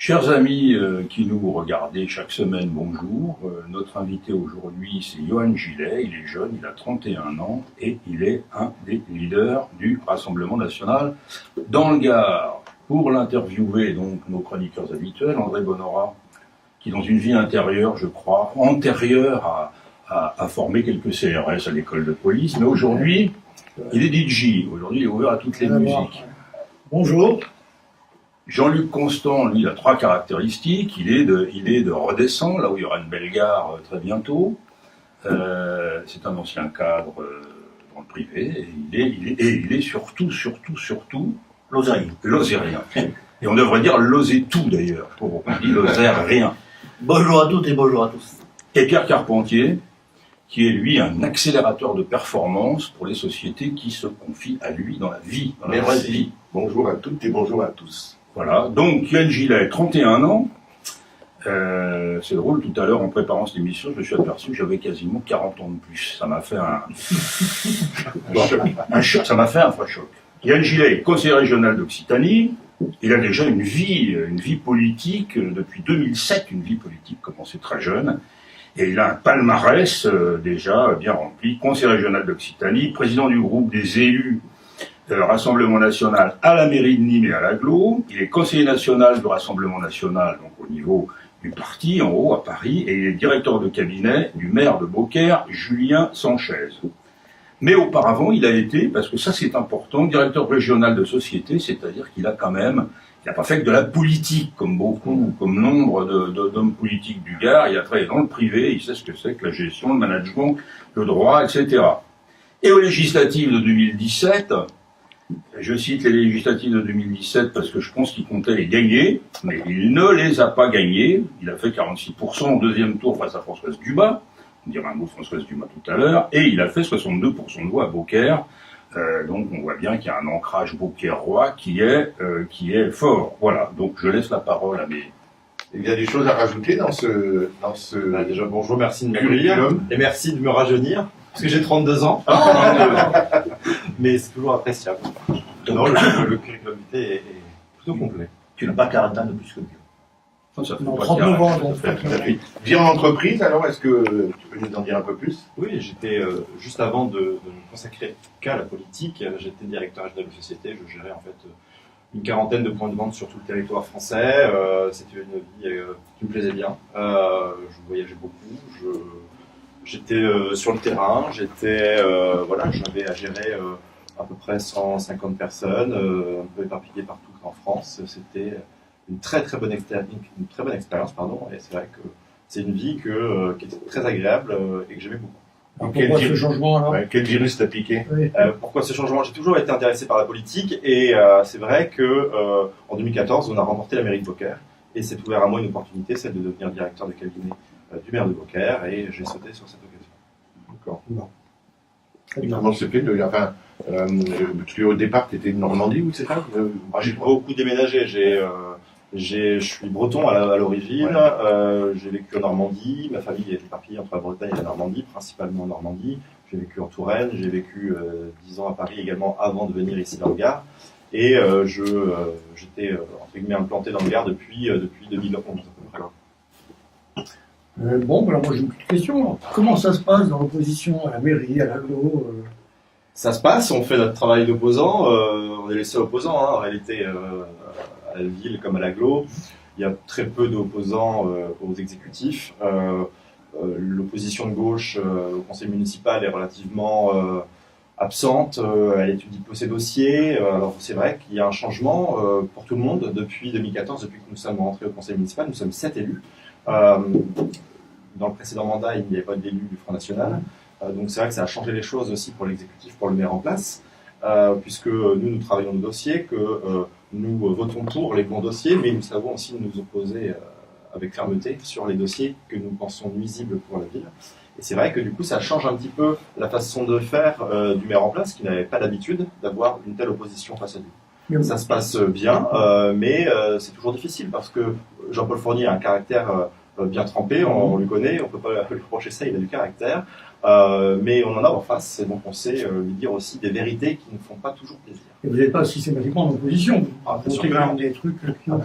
Chers amis qui nous regardez chaque semaine, bonjour. Notre invité aujourd'hui, c'est Johan Gillet. Il est jeune, il a 31 ans et il est un des leaders du Rassemblement national dans le Gard. Pour l'interviewer, donc, nos chroniqueurs habituels, André Bonora, qui dans une vie intérieure, je crois, antérieure, a formé quelques CRS à l'école de police, mais aujourd'hui, il est DJ. Aujourd'hui, il est ouvert à toutes les musiques. Bonjour. Jean-Luc Constant, lui, il a trois caractéristiques. Il est de Redescend, là où il y aura une belle gare très bientôt. C'est un ancien cadre dans le privé. Et il est surtout Lozérien. Et on devrait dire l'oser tout d'ailleurs. On dit Lozérien. Bonjour à toutes et bonjour à tous. Et Pierre Carpentier, qui est lui un accélérateur de performance pour les sociétés qui se confient à lui dans la vie, dans la vraie vie. Bonjour à toutes et bonjour à tous. Voilà, donc Johan Gillet, 31 ans. C'est drôle, tout à l'heure, en préparant cette émission, je me suis aperçu que j'avais quasiment 40 ans de plus. Ça m'a fait un choc, ça m'a fait un vrai choc. Johan Gillet est conseiller régional d'Occitanie. Il a déjà une vie politique depuis 2007, une vie politique commencée très jeune. Et il a un palmarès déjà bien rempli. Conseiller régional d'Occitanie, président du groupe des élus Rassemblement national à la mairie de Nîmes et à l'Aglo. Il est conseiller national du Rassemblement national, donc au niveau du parti, en haut, à Paris, et il est directeur de cabinet du maire de Beaucaire, Julien Sanchez. Mais auparavant, il a été, parce que ça c'est important, directeur régional de société, c'est-à-dire qu'il a quand même, il n'a pas fait que de la politique, comme beaucoup, comme nombre d'hommes politiques du Gard. Il a travaillé dans le privé, il sait ce que c'est que la gestion, le management, le droit, etc. Et aux législatives de 2017, je cite les législatives de 2017 parce que je pense qu'il comptait les gagner, mais il ne les a pas gagnées. Il a fait 46% au deuxième tour face à Françoise Dumas. On dira un mot de Françoise Dumas tout à l'heure. Et il a fait 62% de voix à Beaucaire. Donc on voit bien qu'il y a un ancrage beaucairois qui est fort. Voilà, donc je laisse la parole à mes... Il y a des choses à rajouter dans ce... Déjà, bonjour, merci de m'accueillir. Et merci de me rajeunir, parce que j'ai 32 ans. Mais c'est toujours appréciable. Non, le curriculum vitae est plutôt complet. Tu n'as pas 40 ans de plus que Bio. Ça fait Non, pas 39 ans, donc. Vie en entreprise, alors, est-ce que tu peux nous en dire un peu plus? Oui, j'étais, juste avant de me consacrer qu'à la politique, j'étais directeur régional de société. Je gérais en fait une quarantaine de points de vente sur tout le territoire français. C'était une vie qui me plaisait bien. Je voyageais beaucoup. J'étais sur le terrain. J'avais à gérer à peu près 150 personnes, un peu éparpillées partout en France. C'était une très bonne expérience, et c'est vrai que c'est une vie qui était très agréable et que j'aimais beaucoup. Pourquoi ce changement alors? Quel virus t'a piqué? Oui. Pourquoi ce changement? J'ai toujours été intéressé par la politique et c'est vrai que en 2014, on a remporté la mairie de Beaucaire et c'est ouvert à moi une opportunité, celle de devenir directeur de cabinet du maire de Beaucaire, et j'ai sauté sur cette occasion. D'accord. Bon. Et comment se fait parce qu'au départ, tu étais de Normandie, ou c'est ça? J'ai beaucoup déménagé. Je suis breton à l'origine. Ouais. J'ai vécu en Normandie. Ma famille est éparpillée entre la Bretagne et la Normandie, principalement en Normandie. J'ai vécu en Touraine. J'ai vécu 10 ans à Paris également avant de venir ici dans le Gard. Et j'étais entre guillemets implanté dans le Gard depuis 2011 à peu près. Bon, alors moi j'ai une petite question. Comment ça se passe dans l'opposition à la mairie, à l'aglo Ça se passe, on fait notre travail d'opposant, on est les seuls opposants en réalité à la ville comme à l'agglo. Il y a très peu d'opposants aux exécutifs. L'opposition de gauche au conseil municipal est relativement absente, elle étudie peu ses dossiers. Alors c'est vrai qu'il y a un changement pour tout le monde depuis 2014, depuis que nous sommes rentrés au conseil municipal, nous sommes 7 élus. Dans le précédent mandat, il n'y avait pas d'élu du Front National. Donc c'est vrai que ça a changé les choses aussi pour l'exécutif, pour le maire en place, puisque nous travaillons nos dossiers, que nous votons pour les bons dossiers, mais nous savons aussi nous opposer avec fermeté sur les dossiers que nous pensons nuisibles pour la ville. Et c'est vrai que du coup ça change un petit peu la façon de faire du maire en place, qui n'avait pas l'habitude d'avoir une telle opposition face à lui. Ça se passe bien, mais c'est toujours difficile, parce que Jean-Paul Fournier a un caractère bien trempé, on lui connaît, on ne peut pas lui reprocher ça, il a du caractère. Mais on en a en face, et donc on sait lui dire aussi des vérités qui ne font pas toujours plaisir. Et vous n'êtes pas systématiquement en opposition. Ah, Vous votez quand même des trucs qui ont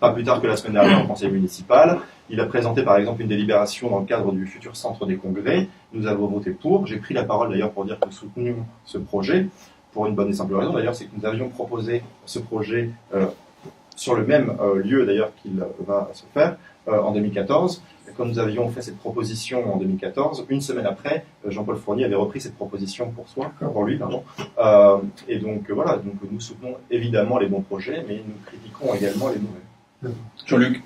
Pas plus tard que la semaine dernière au conseil municipal. Il a présenté par exemple une délibération dans le cadre du futur centre des congrès. Nous avons voté pour. J'ai pris la parole d'ailleurs pour dire que nous soutenions ce projet, pour une bonne et simple raison d'ailleurs, c'est que nous avions proposé ce projet sur le même lieu d'ailleurs qu'il va se faire en 2014. Et quand nous avions fait cette proposition en 2014, une semaine après, Jean-Paul Fournier avait repris cette proposition pour lui, pardon. Et donc voilà, donc nous soutenons évidemment les bons projets, mais nous critiquons également les mauvais. Jean-Luc.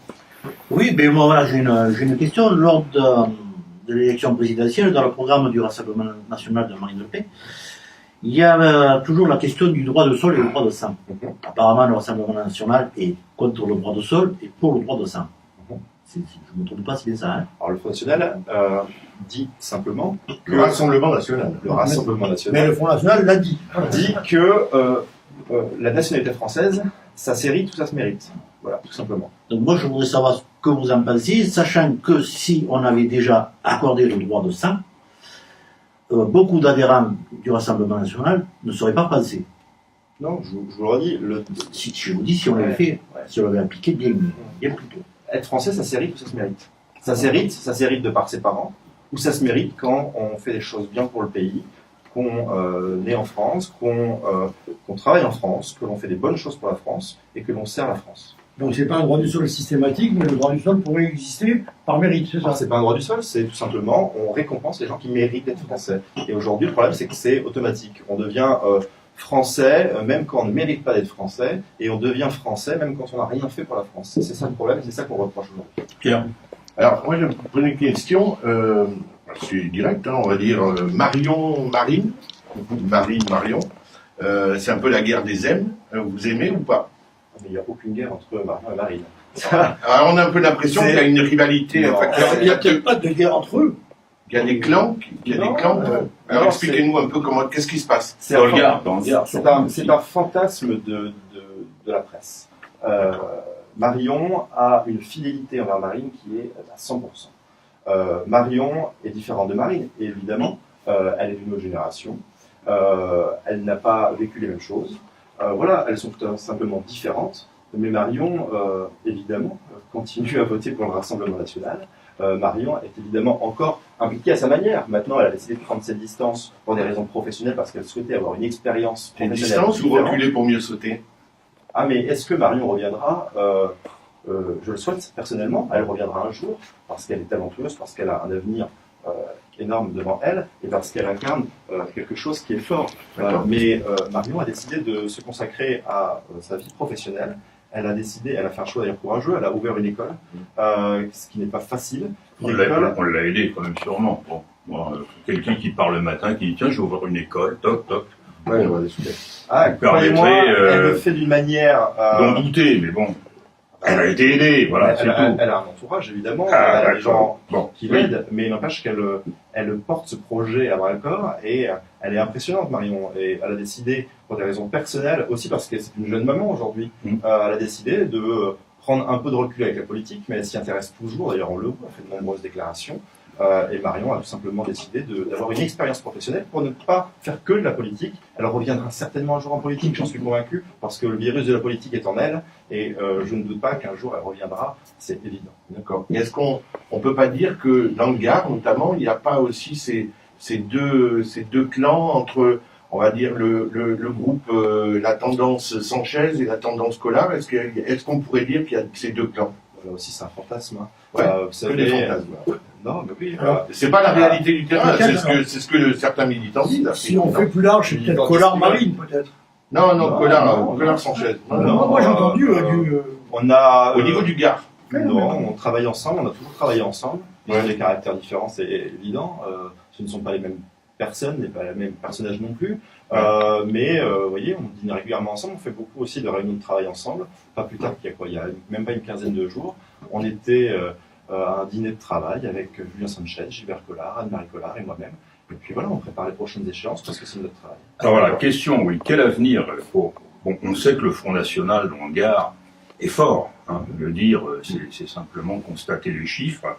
Oui, mais moi voilà, j'ai une question. Lors de l'élection présidentielle, dans le programme du Rassemblement national de Marine Le Pen, il y a toujours la question du droit de sol et le droit de sang. Apparemment, le Rassemblement national est contre le droit de sol et pour le droit de sang. Je ne me trompe pas, c'est bien ça. Hein. Alors le Front National dit simplement que Le Rassemblement national. le Rassemblement Mais national le Front National l'a dit. dit que la nationalité française, ça s'hérite ou ça se mérite. Voilà, tout simplement. Donc moi, je voudrais savoir ce que vous en pensez, sachant que si on avait déjà accordé le droit de sang, beaucoup d'adhérents du Rassemblement national ne seraient pas passés. Non, je vous le redis, Si, je vous dis, si on l'avait fait, si on l'avait appliqué bien plus tôt. être français, ça s'hérite ou ça se mérite. Ça s'hérite de par ses parents, ou ça se mérite quand on fait des choses bien pour le pays, qu'on est en France, qu'on travaille en France, que l'on fait des bonnes choses pour la France et que l'on sert la France. Donc c'est pas un droit du sol systématique, mais le droit du sol pourrait exister par mérite, c'est ça? Alors, c'est pas un droit du sol, c'est tout simplement, on récompense les gens qui méritent d'être français. Et aujourd'hui, le problème, c'est que c'est automatique. On devient français, même quand on ne mérite pas d'être français, et on devient français, même quand on n'a rien fait pour la France. C'est ça le problème, et c'est ça qu'on reproche aujourd'hui. Pierre. Alors, moi, je me pose une question, je suis direct, hein, on va dire Marine. C'est un peu la guerre des aimes. Vous aimez ou pas? Mais il n'y a aucune guerre entre Marion et Marine. Alors, on a un peu l'impression qu'il y a une rivalité. Non. Enfin, Il n'y a peut-être pas de guerre entre eux. il y a des clans. Non. Alors, Non, expliquez-nous un peu qu'est-ce qui se passe. C'est Dans le Gard. c'est un fantasme de la presse. Marion a une fidélité envers Marine qui est à 100%. Marion est différente de Marine, évidemment. Elle est d'une autre génération. Elle n'a pas vécu les mêmes choses. Voilà, elles sont tout simplement différentes. Mais Marion, évidemment, continue à voter pour le Rassemblement national. Marion est évidemment encore impliquée à sa manière. Maintenant, elle a décidé de prendre cette distance pour des raisons professionnelles parce qu'elle souhaitait avoir une expérience Une professionnelle distance ou différente. reculer pour mieux sauter? Ah, mais est-ce que Marion reviendra je le souhaite personnellement. Elle reviendra un jour parce qu'elle est talentueuse, parce qu'elle a un avenir énorme devant elle et parce qu'elle incarne quelque chose qui est fort. Mais Marion a décidé de se consacrer à sa vie professionnelle. Elle a fait un choix d'ailleurs courageux. Elle a ouvert une école, ce qui n'est pas facile. On l'a aidé quand même sûrement. Bon, quelqu'un qui part le matin, qui dit tiens, je vais ouvrir une école, toc, toc. Ouais, on va discuter. Ah, croyez-moi, permettrait, elle le fait d'une manière. D'en douter, mais bon. Elle a été aidée, voilà, c'est tout. Elle a un entourage, évidemment. Ah, elle a des gens bon, qui l'aident, mais il n'empêche qu'elle porte ce projet à bras-le-corps et elle est impressionnante, Marion. Et elle a décidé, pour des raisons personnelles, aussi parce que c'est une jeune maman aujourd'hui, elle a décidé de prendre un peu de recul avec la politique, mais elle s'y intéresse toujours. D'ailleurs, on le voit, elle fait de nombreuses déclarations. Et Marion a tout simplement décidé d'avoir une expérience professionnelle pour ne pas faire que de la politique. Elle reviendra certainement un jour en politique, j'en suis convaincu, parce que le virus de la politique est en elle, et je ne doute pas qu'un jour elle reviendra, c'est évident. D'accord. Et est-ce qu'on peut pas dire que dans le Gard, notamment, il n'y a pas aussi ces deux clans entre, on va dire, le groupe la tendance Sanchez et la tendance Collard? Est-ce qu'on pourrait dire qu'il y a ces deux clans? Là aussi, c'est un fantasme. Hein. Ouais, vous savez, des fantasmes. non, mais oui. C'est pas la réalité du terrain, peut-être, c'est ce que certains militants disent. Si on fait plus large, c'est peut-être Collard-Marine, peut-être. Non, Collard Sanchez. Moi, j'ai entendu On a, Au niveau du Gard. Non, on travaille ensemble, on a toujours travaillé ensemble. Ils ont des caractères différents, c'est évident. Ce ne sont pas les mêmes personnes, pas les mêmes personnages non plus. Mais vous voyez, on dîne régulièrement ensemble, on fait beaucoup aussi de réunions de travail ensemble. Pas plus tard il y a même pas une quinzaine de jours, on était à un dîner de travail avec Julien Sanchez, Gilbert Collard, Anne-Marie Collard et moi-même. Et puis voilà, on prépare les prochaines échéances parce que c'est notre travail. Alors voilà, question, oui, quel avenir on sait que le Front National dans le Gard est fort. Hein, le dire, c'est simplement constater les chiffres.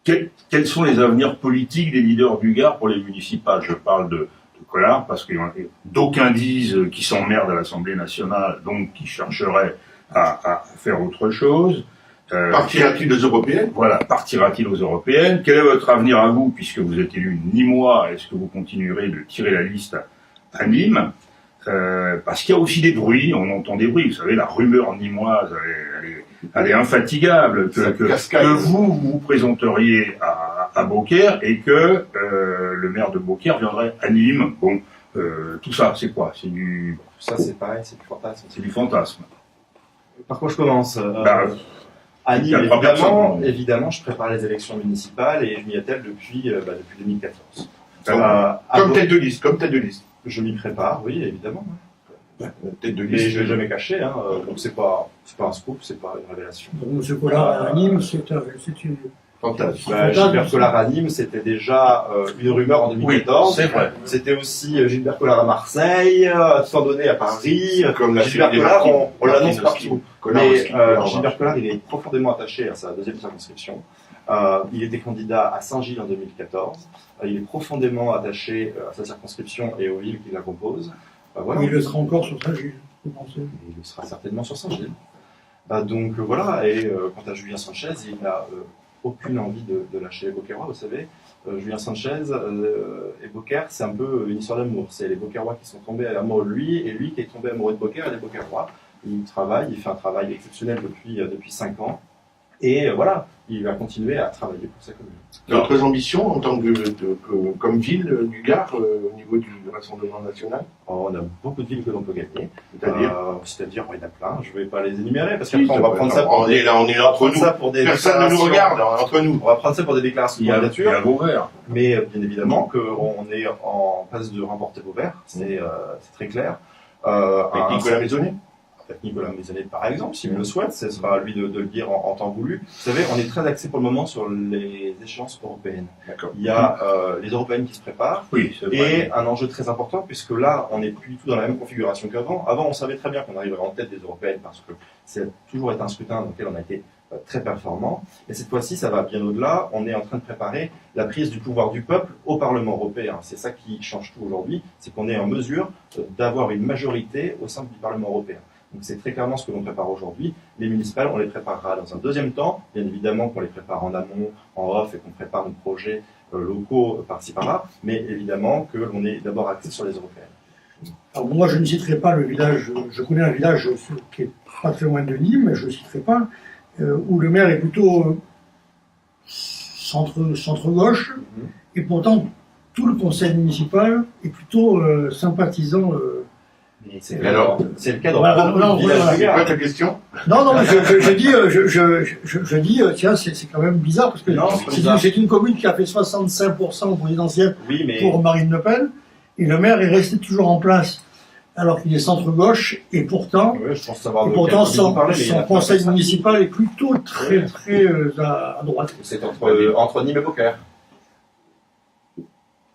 quels sont les avenirs politiques des leaders du Gard pour les municipales? Je parle de Collard, parce que d'aucuns disent qu'ils s'emmerdent à l'Assemblée nationale, donc qu'ils chercheraient à faire autre chose. Partira-t-il aux européennes? Voilà, partira-t-il aux européennes? Quel est votre avenir à vous, puisque vous êtes élu Nîmois? Est-ce que vous continuerez de tirer la liste à Nîmes? Parce qu'il y a aussi des bruits, on entend des bruits, vous savez, la rumeur nîmoise, elle est infatigable, que vous présenteriez à Beaucaire et que le maire de Beaucaire viendrait à Nîmes. Bon, tout ça, c'est quoi? C'est du... Ça, c'est pareil, c'est du fantasme. C'est du fantasme. Par quoi je commence à Nîmes, il y a trois personnes. évidemment, je prépare les élections municipales et je m'y attelle depuis 2014. Comme tête de liste, Je m'y prépare, oui, évidemment. Tête de Mais liste. je ne l'ai jamais caché, hein, donc c'est pas un scoop, c'est pas une révélation. Donc, M. Collard à Nîmes, c'est une... Fantasme. Gilbert Collard à Nîmes, c'était déjà une rumeur en 2014. Oui, c'est vrai. C'était aussi Gilbert Collard à Marseille, sans donner à Paris. Comme la Gilbert série des Collard, Martins. on l'annonce Martins partout. Collard Mais aussi, Collard Gilbert Collard, il est profondément attaché à sa deuxième circonscription. Il était candidat à Saint-Gilles en 2014. Il est profondément attaché à sa circonscription et aux villes qui la composent. Voilà. Il le sera encore sur Saint-Gilles, vous pensez? Il sera certainement sur Saint-Gilles. Donc voilà, et quant à Julien Sanchez, il n'a aucune envie de lâcher Beaucairois, vous savez. Julien Sanchez et Beaucaire, c'est un peu une histoire d'amour. C'est les Beaucairois qui sont tombés amoureux de lui, et lui qui est tombé amoureux de Beaucaire et des Beaucairois. Il fait un travail exceptionnel depuis 5 ans. Et voilà, il va continuer à travailler pour sa commune. D'autres ambitions en tant que comme ville du Gard au niveau du Rassemblement national? On a beaucoup de villes que l'on peut gagner. C'est-à-dire Il y en a plein. Je ne vais pas les énumérer parce Si, qu'après on va prendre ça pour on est là entre nous. Personne ne nous regarde entre nous. On va prendre ça pour des déclarations de candidature. Il y a Vauvert. Mais bien évidemment qu'on est en passe de remporter Vauvert, c'est très clair. Avec Nicolas Maisonnet. Avec Nicolas Maisonnet, par exemple, s'il le souhaite, ce sera à lui de le dire en temps voulu. Vous savez, on est très axé pour le moment sur les échéances européennes. D'accord. Il y a les européennes qui se préparent. Oui, c'est vrai. Et un enjeu très important, puisque là, on n'est plus du tout dans la même configuration qu'avant. Avant, on savait très bien qu'on arriverait en tête des européennes, parce que c'est toujours été un scrutin dans lequel on a été très performant. Et cette fois-ci, ça va bien au-delà. On est en train de préparer la prise du pouvoir du peuple au Parlement européen. C'est ça qui change tout aujourd'hui, c'est qu'on est en mesure d'avoir une majorité au sein du Parlement européen. Donc c'est très clairement ce que l'on prépare aujourd'hui. Les municipales, on les préparera dans un deuxième temps. Bien évidemment qu'on les prépare en amont, en off, et qu'on prépare nos projets locaux par-ci par-là. Mais évidemment que l'on est d'abord axé sur les européennes. Alors moi, je ne citerai pas le village, je connais un village qui est pas très loin de Nîmes, mais je ne citerai pas, où le maire est plutôt centre-gauche, et pourtant tout le conseil municipal est plutôt sympathisant. C'est le cas dans Voilà, beaucoup de villages. C'est quoi ta question? Non, mais je dis, tiens, c'est quand même bizarre, parce que Non, c'est une commune qui a fait 65% au présidentiel Oui, mais pour Marine Le Pen, et le maire est resté toujours en place, alors qu'il est centre-gauche, et pourtant, oui, je pense savoir de pourtant quelle commune vous parlez, mais il y en son a plein conseil comme ça. municipal est plutôt très à droite. C'est entre Nîmes et Beaucaire.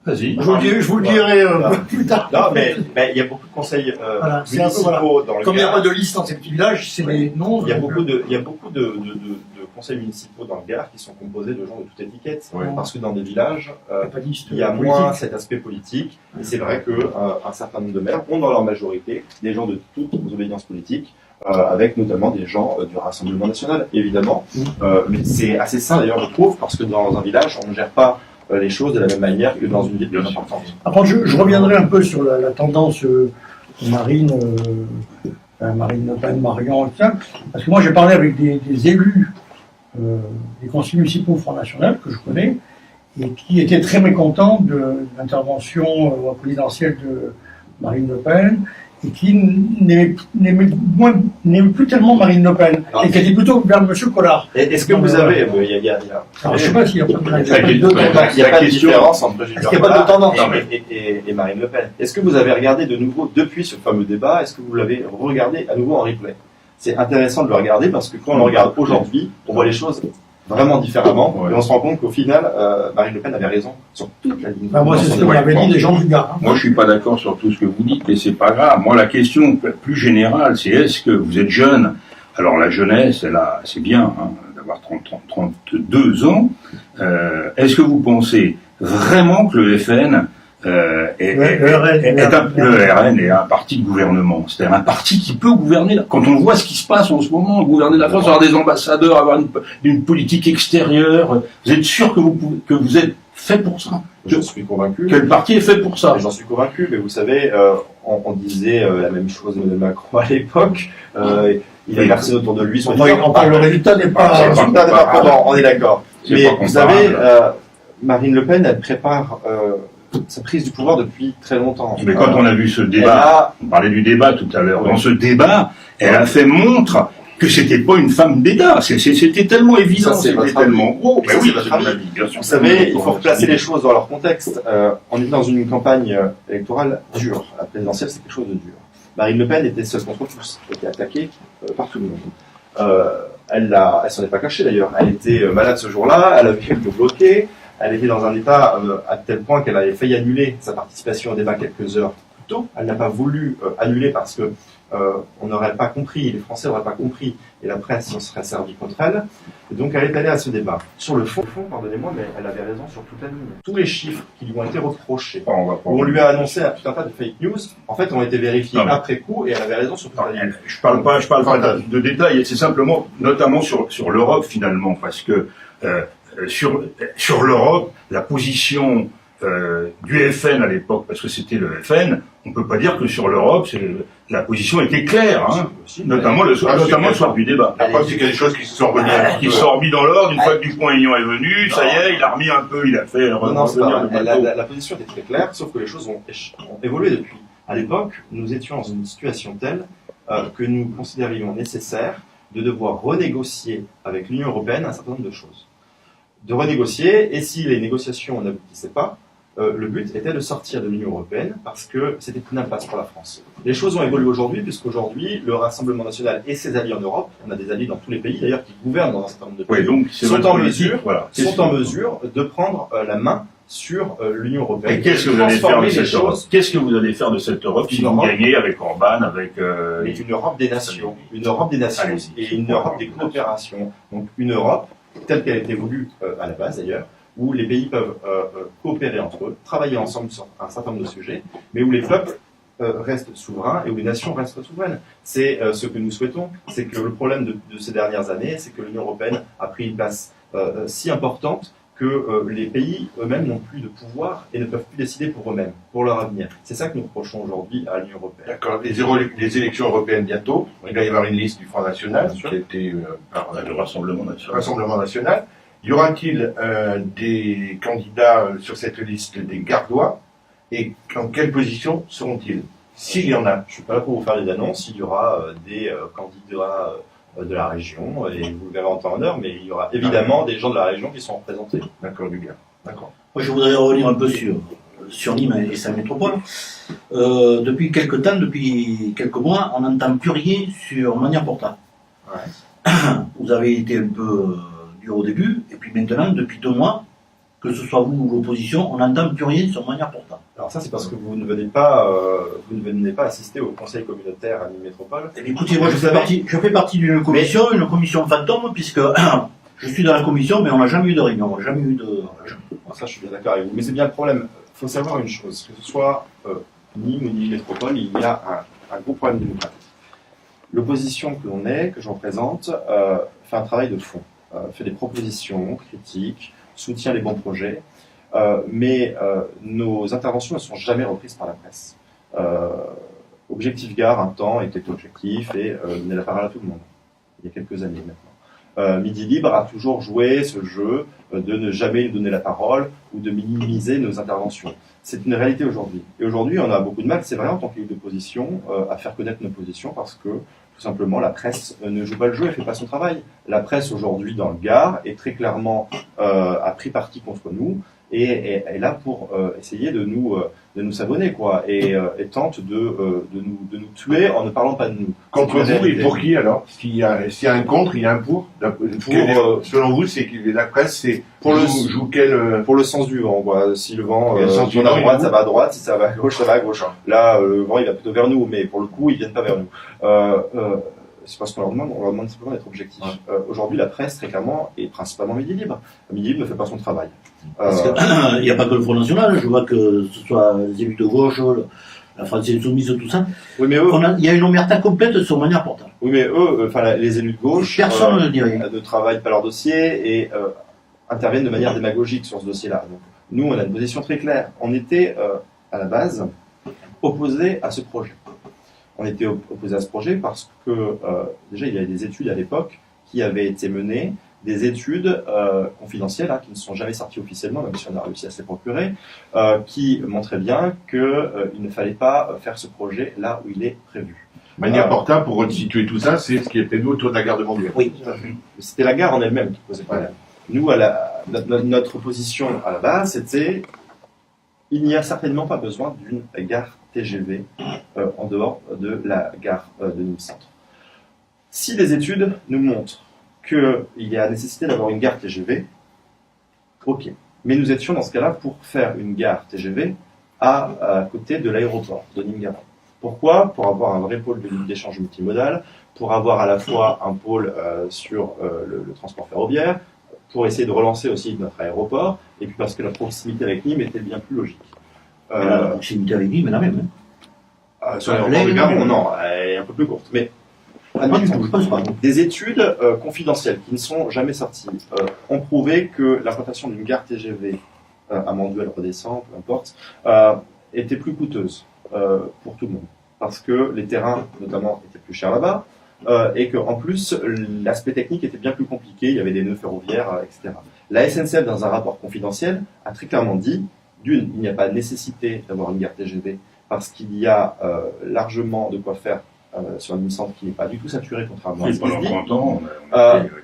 Vas-y. Je vous le dirai plus tard. Non, mais il y a beaucoup de conseils Voilà, c'est un peu, municipaux dans le Comme il n'y a Gard. pas de liste dans ces petits villages, c'est des noms. Il y a beaucoup de conseils municipaux dans le Gard qui sont composés de gens de toute étiquette. Ouais. Parce que dans des villages, pas de liste il y a politique. moins cet aspect politique. Et c'est vrai qu'un certain nombre de maires ont dans leur majorité des gens de toutes obédiences politiques, avec notamment des gens du Rassemblement national, évidemment. Mais c'est assez sain d'ailleurs, je trouve, parce que dans un village, on ne gère pas les choses de la même manière que dans une ville plus importante. Après, je reviendrai un peu sur la tendance Marine Le Pen, Marion, etc. Parce que moi, j'ai parlé avec des élus des conseils municipaux Front National, que je connais, et qui étaient très mécontents de l'intervention présidentielle de Marine Le Pen, et qui n'aimaient plus tellement Marine Le Pen, et qui étaient plutôt vers M. Collard. Est-ce que vous avez... Il y a Alors, je ne sais pas s'il y a pas de différence entre Est-ce qu'il n'y a pas de tendance et Marine Le Pen. Est-ce que vous avez regardé de nouveau, depuis ce fameux débat, est-ce que vous l'avez regardé à nouveau en replay? C'est intéressant de le regarder parce que quand on le regarde aujourd'hui, on voit les choses vraiment différemment, et on se rend compte qu'au final, Marine Le Pen avait raison sur toute la ligne. Moi, c'est ce que m'avaient dit des gens du Gard. Moi, je suis pas d'accord sur tout ce que vous dites, et c'est pas grave. Moi, la question plus générale, c'est est-ce que vous êtes jeune? Alors, la jeunesse, c'est bien, hein, d'avoir 32 ans. Est-ce que vous pensez vraiment que le FN le RN est un parti de gouvernement, c'est-à-dire un parti qui peut gouverner. Quand on voit ce qui se passe en ce moment, gouverner la France, avoir des ambassadeurs, avoir une politique extérieure, vous êtes sûr que vous êtes fait pour ça? Je suis convaincu. Que le parti est fait pour ça? J'en suis convaincu, mais vous savez, on disait la même chose de Macron à l'époque. Il a personne autour de lui. Le résultat n'est pas... On est d'accord. Mais vous savez, Marine Le Pen, elle prépare sa prise du pouvoir depuis très longtemps. Mais quand on a vu ce débat, on parlait du débat tout à l'heure, dans ce débat, elle a fait montre que c'était pas une femme d'État. C'était tellement évident, c'était tellement gros. Mais oui, c'est mon avis, bien sûr. Vous savez, il faut replacer les choses dans leur contexte. On est dans une campagne électorale dure. La présidentielle, c'est quelque chose de dur. Marine Le Pen était seule contre tous, était attaquée par tout le monde. Elle s'en est pas cachée d'ailleurs. Elle était malade ce jour-là, elle avait été bloquée. Elle était dans un état à tel point qu'elle avait failli annuler sa participation au débat quelques heures plus tôt. Elle n'a pas voulu annuler parce que on n'aurait pas compris, les Français n'auraient pas compris, et la presse s'en serait servie contre elle. Et donc elle est allée à ce débat. Sur le fond, pardonnez-moi, mais elle avait raison sur toute la ligne. Tous les chiffres qui lui ont été reprochés, où on lui a annoncé tout un tas de fake news, en fait ont été vérifiés après coup, et elle avait raison sur toute la ligne. Je parle pas de détails, c'est simplement, notamment sur l'Europe finalement, parce que sur l'Europe, la position du FN à l'époque, parce que c'était le FN, on peut pas dire que sur l'Europe, la position était claire, hein, notamment le soir du débat. La preuve, c'est qu'il y a des choses qui se sont remis qui sont remis dans l'ordre, une fois que Dupont-Aignan est venu, ça y est, il a remis un peu, il a fait revenir le bateau. La position était très claire, sauf que les choses ont évolué depuis. À l'époque, nous étions dans une situation telle que nous considérions nécessaire de devoir renégocier avec l'Union européenne un certain nombre de choses. De renégocier, et si les négociations n'aboutissaient pas, le but était de sortir de l'Union européenne parce que c'était une impasse pour la France. Les choses ont évolué aujourd'hui, puisqu'aujourd'hui, le Rassemblement national et ses alliés en Europe, on a des alliés dans tous les pays d'ailleurs qui gouvernent dans un certain nombre de pays, donc sont en mesure de prendre la main sur l'Union européenne. Et qu'est-ce que vous allez faire de cette Europe? Qu'est-ce que vous allez faire de cette Europe si vous gagnez avec Orban, avec... une Europe des nations. Une Europe des nations et une Europe des coopérations. Donc une Europe telle qu'elle a été voulue à la base d'ailleurs, où les pays peuvent coopérer entre eux, travailler ensemble sur un certain nombre de sujets, mais où les peuples restent souverains et où les nations restent souveraines. C'est ce que nous souhaitons. C'est que le problème de ces dernières années, c'est que l'Union européenne a pris une place si importante que les pays eux-mêmes n'ont plus de pouvoir et ne peuvent plus décider pour eux-mêmes, pour leur avenir. C'est ça que nous reprochons aujourd'hui à l'Union européenne. D'accord. Les élections européennes bientôt, il va y avoir une liste du Front National, qui a été par le Rassemblement national. Y aura-t-il des candidats sur cette liste des Gardois, et en quelle position seront-ils, s'il y en a? Je ne suis pas là pour vous faire des annonces. Il y aura des candidats de la région, et vous le verrez en temps en heure, mais il y aura évidemment des gens de la région qui sont représentés. D'accord, du Gard. D'accord. Moi, je voudrais revenir un peu sur Nîmes et sa métropole. Depuis quelques mois, on n'entend plus rien sur Manière Porta. Ouais. Vous avez été un peu dur au début, et puis maintenant, depuis 2 mois, que ce soit vous ou l'opposition, on n'entend plus rien sur Manière Porta. Alors ça, c'est parce que vous ne venez pas assister au conseil communautaire à Nîmes Métropole. Eh bien, écoutez, moi, je fais partie d'une commission, une commission fantôme, puisque je suis dans la commission, mais on n'a jamais eu de réunion, jamais eu de... Ça, je suis bien d'accord avec vous. Mais c'est bien le problème. Il faut savoir une chose, que ce soit Nîmes ou Nîmes Métropole, il y a un gros problème démocratique. L'opposition que je représente, fait un travail de fond, fait des propositions, critique, soutient les bons projets, mais nos interventions ne sont jamais reprises par la presse. Objectif Gare, un temps, était objectif et donnait la parole à tout le monde, il y a quelques années maintenant. Midi Libre a toujours joué ce jeu de ne jamais donner la parole ou de minimiser nos interventions. C'est une réalité aujourd'hui. Et aujourd'hui, on a beaucoup de mal, c'est vrai, en tant qu'élu d'opposition, à faire connaître nos positions parce que, tout simplement, la presse ne joue pas le jeu, elle ne fait pas son travail. La presse, aujourd'hui, dans le Gard, est très clairement a pris parti contre nous et est là pour essayer de nous savonner, quoi, et tente de nous tuer en ne parlant pas de nous. Contre vous et pour qui, alors? S'il y a un contre, il y a un pour. Selon vous, c'est que la presse, c'est pour le sens du vent, quoi. Si le vent tourne à droite, ça va à droite, si ça va à gauche, ça va à gauche. Là, le vent, il va plutôt vers nous, mais pour le coup, ils viennent pas vers nous. c'est pas ce qu'on leur demande simplement d'être objectif. Aujourd'hui, la presse, très clairement, est principalement Midi Libre. Midi Libre ne fait pas son travail. Parce qu'il n'y a pas que le Front National, je vois que ce soit les élus de gauche, la France Insoumise, tout ça. Oui, mais eux, Il y a une omerta complète sur manière portable. oui, mais eux, les élus de gauche, Personne ne dit rien. ne travaillent pas leur dossier et interviennent de manière démagogique sur ce dossier-là. Donc, nous, on a une position très claire. On était, à la base, opposés à ce projet. On était opposés à ce projet parce que, déjà, il y avait des études à l'époque qui avaient été menées, des études confidentielles, qui ne sont jamais sorties officiellement, même si on a réussi à se les procurer, qui montraient bien qu'il ne fallait pas faire ce projet là où il est prévu. Manière portable, pour resituer tout ça, c'est ce qui était nous autour de la gare de Montluel. Oui, tout à fait. C'était la gare en elle-même qui posait problème. Nous, notre position à la base, c'était il n'y a certainement pas besoin d'une gare TGV en dehors de la gare de Nîmes Centre. Si les études nous montrent qu'il y a nécessité d'avoir une gare TGV, ok. Mais nous étions dans ce cas-là pour faire une gare TGV à côté de l'aéroport de Nîmes-Garons. Pourquoi ? Pour avoir un vrai pôle d'échange multimodal, pour avoir à la fois un pôle sur le transport ferroviaire, pour essayer de relancer aussi notre aéroport, et puis parce que la proximité avec Nîmes était bien plus logique. La proximité avec Nîmes est la même. Sur l'aéroport de Garon, non, elle est un peu plus courte. Mais Pas du tout, je pense pas. des études confidentielles qui ne sont jamais sorties ont prouvé que l'implantation d'une gare TGV à Manduel, Redescend, peu importe, était plus coûteuse pour tout le monde. Parce que les terrains, notamment, étaient plus chers là-bas, et qu'en plus, l'aspect technique était bien plus compliqué, il y avait des nœuds ferroviaires, etc. La SNCF, dans un rapport confidentiel, a très clairement dit, d'une, il n'y a pas nécessité d'avoir une gare TGV, parce qu'il y a largement de quoi faire sur Nîmes Centre qui n'est pas du tout saturé, contrairement à ce qui se Pendant dit. 30 ans,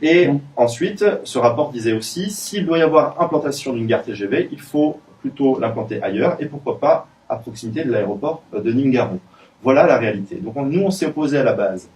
Et ensuite, ce rapport disait aussi, s'il doit y avoir implantation d'une gare TGV, il faut plutôt l'implanter ailleurs, et pourquoi pas à proximité de l'aéroport de Nîmes-Garons. Voilà la réalité. Donc nous, on s'est opposé à la base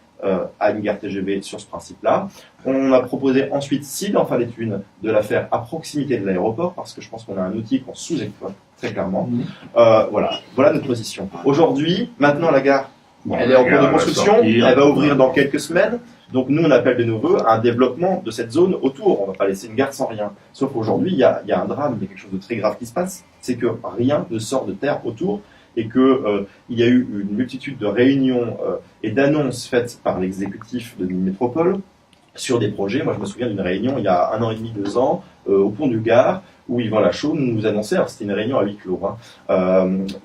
à une gare TGV sur ce principe-là. On a proposé ensuite, s'il en fallait une, de la faire à proximité de l'aéroport, parce que je pense qu'on a un outil qu'on sous-exploite très clairement. Voilà notre position. Aujourd'hui, maintenant la gare, elle est en cours de construction, elle va ouvrir dans quelques semaines. Donc nous, on appelle de nos voeux un développement de cette zone autour. On ne va pas laisser une gare sans rien. Sauf qu'aujourd'hui, il y a un drame, il y a quelque chose de très grave qui se passe, c'est que rien ne sort de terre autour et qu'il y a eu une multitude de réunions et d'annonces faites par l'exécutif de Nîmes Métropole sur des projets. Moi, je me souviens d'une réunion il y a 1 an et demi, 2 ans, au pont du Gard, où Yvan Lachaud nous annonçait, alors c'était une réunion à huis clos,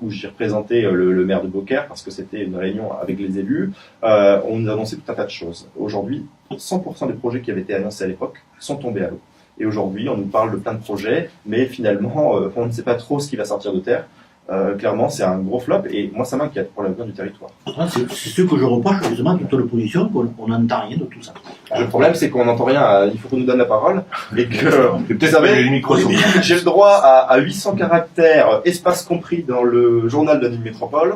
où j'ai représenté le maire de Beaucaire, parce que c'était une réunion avec les élus, on nous annonçait tout un tas de choses. Aujourd'hui, 100% des projets qui avaient été annoncés à l'époque sont tombés à l'eau. Et aujourd'hui, on nous parle de plein de projets, mais finalement, on ne sait pas trop ce qui va sortir de terre. Clairement, c'est un gros flop, et moi, ça m'inquiète pour l'avenir du territoire. C'est ce que je reproche justement à toute l'opposition, qu'on n'entend rien de tout ça. Le problème, c'est qu'on n'entend rien, il faut qu'on nous donne la parole, et que, vous savez, les micros sont- j'ai le droit à 800 caractères, espace compris dans le journal de Nîmes Métropole,